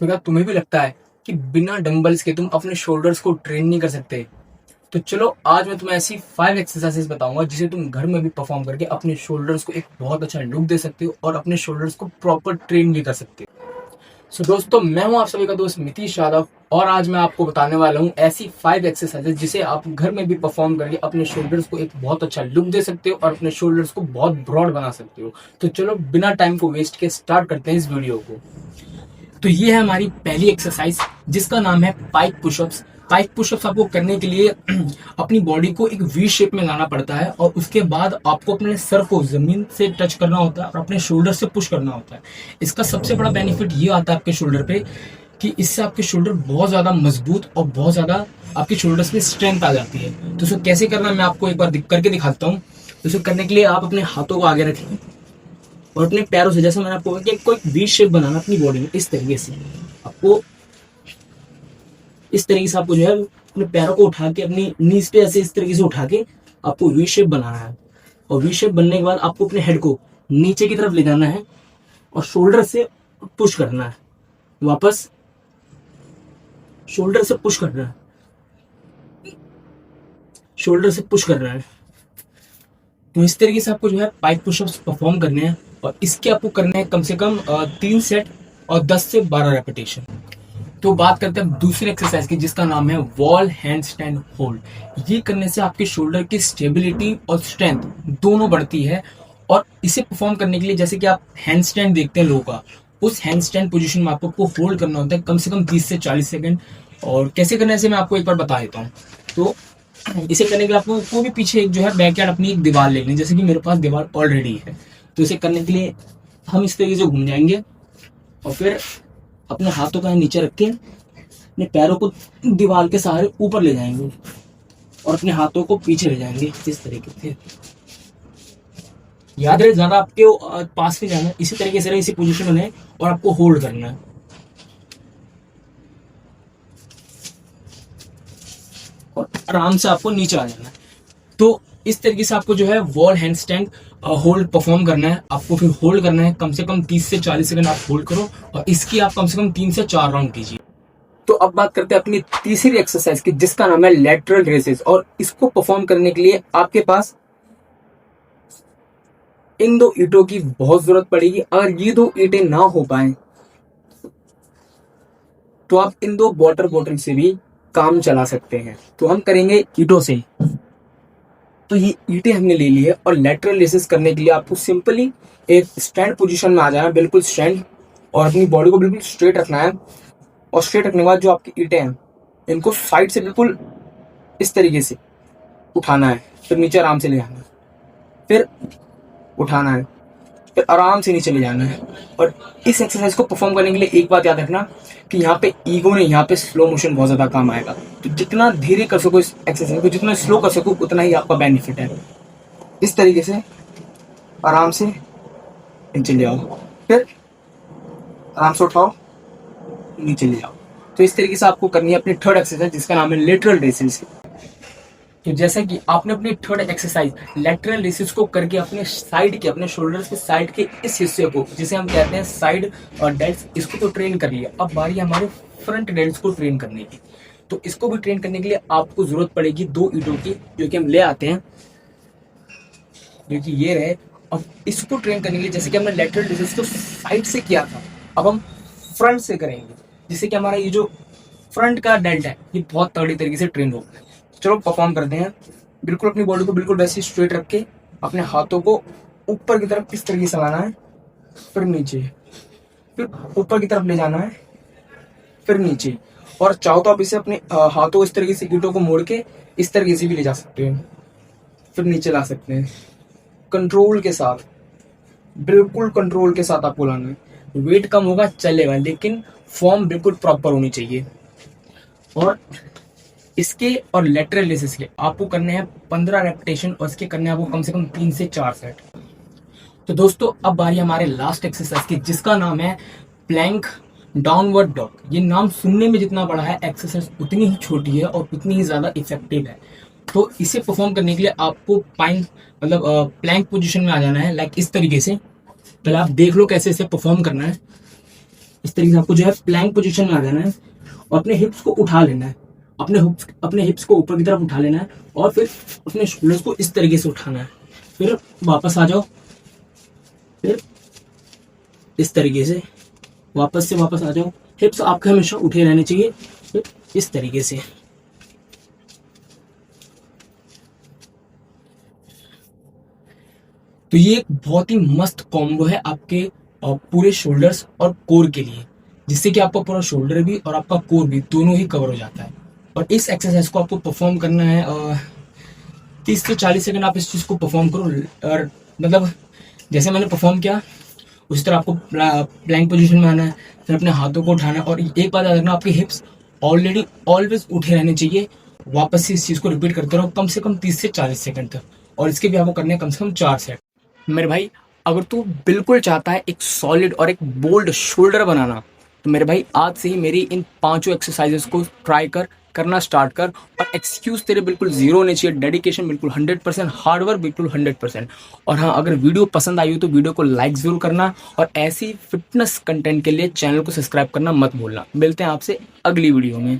तो क्या तुम्हें भी लगता है कि बिना डंबल्स के तुम अपने शोल्डर्स को ट्रेन नहीं कर सकते? तो चलो आज मैं तुम्हें ऐसी 5 एक्सरसाइजेस बताऊंगा जिसे तुम घर में भी परफॉर्म करके अपने शोल्डर्स को एक बहुत अच्छा लुक दे सकते हो और अपने शोल्डर्स को प्रॉपर ट्रेन भी कर सकते हो। सो दोस्तों, मैं हूं आप सभी का दोस्त नीतीश यादव और आज मैं आपको बताने वाला हूं ऐसी 5 एक्सरसाइजेस जिसे आप घर में भी परफॉर्म करके अपने शोल्डर्स को एक बहुत अच्छा लुक दे सकते हो और अपने शोल्डर्स को बहुत ब्रॉड बना सकते हो। तो चलो बिना टाइम को वेस्ट के स्टार्ट करते हैं इस वीडियो को। तो ये है हमारी पहली एक्सरसाइज जिसका नाम है पाइक पुशअप्स। पाइक पुशअप्स आपको करने के लिए अपनी बॉडी को एक वी शेप में लाना पड़ता है और उसके बाद आपको अपने सर को जमीन से टच करना होता है और अपने शोल्डर से पुश करना होता है। इसका सबसे बड़ा बेनिफिट ये आता है आपके शोल्डर पे कि इससे आपके शोल्डर बहुत ज्यादा मजबूत और बहुत ज्यादा आपके शोल्डर्स में स्ट्रेंथ आ जाती है। तो इसको कैसे करना है मैं आपको एक बार करके दिखाता हूँ। तो इसको करने के लिए आप अपने हाथों को आगे रखें और अपने पैरों से, जैसे मैंने आपको कहा कि कोई वी शेप बनाना अपनी बॉडी में, इस तरीके से आपको जो है अपने पैरों को उठा के अपनी नीज पे ऐसे इस तरीके से उठा के आपको वी शेप बनाना है। और वी शेप बनने के बाद आपको अपने हेड को नीचे की तरफ ले जाना है और शोल्डर से पुश करना है, वापस शोल्डर से पुश करना है, शोल्डर से पुश करना है। तो इस तरीके से आपको जो है पाइक पुशअप्स परफॉर्म करने हैं और इसके आपको करने हैं कम से कम 3 सेट और 10 से 12 रेपिटेशन। तो बात करते हैं दूसरी एक्सरसाइज की जिसका नाम है वॉल हैंड स्टैंड होल्ड। ये करने से आपके शोल्डर की स्टेबिलिटी और स्ट्रेंथ दोनों बढ़ती है। और इसे परफॉर्म करने के लिए जैसे कि आप हैंड स्टैंड देखते हैं लोगों का, उस हैंड स्टैंड पोजीशन में आपको होल्ड करना होता है कम से कम 30 से 40 सेकंड। और कैसे करने से मैं आपको एक बार बता देता हूँ। तो इसे करने के लिए आपको कोई भी पीछे एक जो है बैकयार्ड अपनी एक दीवार ले लेनी, जैसे कि मेरे पास दीवार ऑलरेडी है। तो इसे करने के लिए हम इस तरीके से घूम जाएंगे और फिर अपने हाथों का नीचे रख के अपने पैरों को दीवार के सहारे ऊपर ले जाएंगे और अपने हाथों को पीछे ले जाएंगे इस तरीके से। याद रहे ज्यादा आपके पास नहीं जाना, इसी तरीके से इसी पोजीशन में और आपको होल्ड करना है और आराम से आपको नीचे आ जाना है। तो इस तरीके से आपको जो है wall hand stand hold perform करना है। आपको फिर होल्ड करना है कम से कम 30 से 40 सेकंड आप होल्ड करो और इसकी आप कम से कम 3 से 4 राउंड कीजिए। तो अब बात करते हैं अपनी तीसरी एक्सरसाइज की जिसका नाम है लैटरल रेसेस। और इसको परफॉर्म करने के लिए आपके पास इन दो ईंटों की बहुत जरूरत पड़ेगी। अगर ये दो ईंटें ना हो पाए तो आप इन दो वाटर बॉटल से भी काम चला सकते हैं। तो हम करेंगे ईंटों से। तो ये ईंटें हमने ले ली है और लैटरल रेसेस करने के लिए आपको सिंपली एक स्टैंड पोजीशन में आ जाना है, बिल्कुल स्टैंड, और अपनी बॉडी को बिल्कुल स्ट्रेट रखना है। और स्ट्रेट रखने के बाद जो आपकी ईंटें हैं इनको साइड से बिल्कुल इस तरीके से उठाना है, फिर नीचे आराम से ले जाना है, फिर उठाना है, फिर आराम से नीचे ले जाना है। और इस एक्सरसाइज को परफॉर्म करने के लिए एक बात याद रखना कि यहाँ पे ईगो नहीं, यहाँ पे स्लो मोशन बहुत ज्यादा काम आएगा। तो जितना धीरे कर सको इस एक्सरसाइज को, जितना स्लो कर सको उतना ही आपका बेनिफिट है। इस तरीके से आराम से नीचे ले आओ, फिर आराम से उठाओ, नीचे ले आओ। तो इस तरीके से आपको करनी है अपनी थर्ड एक्सरसाइज जिसका नाम है लेटरल रेसेस। तो जैसा कि आपने अपनी थर्ड एक्सरसाइज लेटरल रेसेस को करके अपने साइड के, अपने शोल्डर्स के साइड के इस हिस्से को जिसे हम कहते हैं साइड और डेल्ट्स, इसको तो ट्रेन कर लिया। अब बारी हमारे फ्रंट डेल्ट्स को ट्रेन करने की। तो इसको भी ट्रेन करने के लिए आपको जरूरत पड़ेगी 2 ईंटों की, जो कि हम ले आते हैं, जो कि ये रहे। अब इसको ट्रेन करने के लिए जैसे कि हमने लेटरल रेसेस को साइड से किया था, अब हम फ्रंट से करेंगे, जिससे कि हमारा ये जो फ्रंट का डेल्ट है ये बहुत तगड़ी तरीके से ट्रेन होगा। चलो परफॉर्म करते हैं। बिल्कुल अपनी बॉडी को बिल्कुल वैसे स्ट्रेट रख के अपने हाथों को ऊपर की तरफ इस तरीके से लाना है, फिर नीचे, फिर ऊपर की तरफ ले जाना है, फिर नीचे। और चाहो तो आप इसे अपने हाथों इस तरीके से ईंटों को मोड़ के इस तरीके से भी ले जा सकते हैं, फिर नीचे ला सकते हैं। कंट्रोल के साथ, बिल्कुल कंट्रोल के साथ आपको लाना है। वेट कम होगा चलेगा, लेकिन फॉर्म बिल्कुल प्रॉपर होनी चाहिए। और इसके और लेटरल रेसेस के आपको करने हैं 15 रेपिटेशन और इसके करने हैं आपको कम से कम 3 से 4 सेट। तो दोस्तों अब बारी हमारे लास्ट एक्सरसाइज की जिसका नाम है प्लैंक डाउनवर्ड डॉग। ये नाम सुनने में जितना बड़ा है, एक्सरसाइज उतनी ही छोटी है और उतनी ही ज्यादा इफेक्टिव है। तो इसे परफॉर्म करने के लिए आपको प्लैंक पोजीशन में आ जाना है, लाइक इस तरीके से। पहले आप देख लो कैसे इसे परफॉर्म करना है। इस तरीके से आपको जो है प्लैंक पोजीशन में आ जाना है और अपने हिप्स को उठा लेना है, अपने हिप्स को ऊपर की तरफ उठा लेना है और फिर अपने शोल्डर्स को इस तरीके से उठाना है। फिर वापस आ जाओ, फिर इस तरीके से वापस आ जाओ। हिप्स आपके हमेशा उठे रहने चाहिए, फिर इस तरीके से। तो ये एक बहुत ही मस्त कॉम्बो है आपके पूरे शोल्डर्स और कोर के लिए, जिससे कि आपका पूरा शोल्डर भी और आपका कोर भी दोनों ही कवर हो जाता है। और इस एक्सरसाइज को आपको परफॉर्म करना है 30 से 40 सेकंड आप इस चीज़ को परफॉर्म करो। और मतलब जैसे मैंने परफॉर्म किया उसी तरह आपको प्लैंक पोजीशन में आना है, फिर अपने हाथों को उठाना है। और एक बात याद रखना, आपके हिप्स ऑलरेडी ऑलवेज उठे रहने चाहिए। वापस से इस चीज़ को रिपीट करते रहो कम से कम 30 से 40 सेकंड तक, और इसके भी आपको करने हैं कम से कम 4 सेट। मेरे भाई अगर तू बिल्कुल चाहता है एक सॉलिड और एक बोल्ड शोल्डर बनाना, तो मेरे भाई आज से ही मेरी इन 5 एक्सरसाइजेस को ट्राई करना स्टार्ट कर। और एक्सक्यूज तेरे बिल्कुल जीरो होने चाहिए, डेडिकेशन बिल्कुल 100%, हार्डवर्क बिल्कुल 100%। और हाँ, अगर वीडियो पसंद आई हो तो वीडियो को लाइक जरूर करना, और ऐसी फिटनेस कंटेंट के लिए चैनल को सब्सक्राइब करना मत भूलना। मिलते हैं आपसे अगली वीडियो में।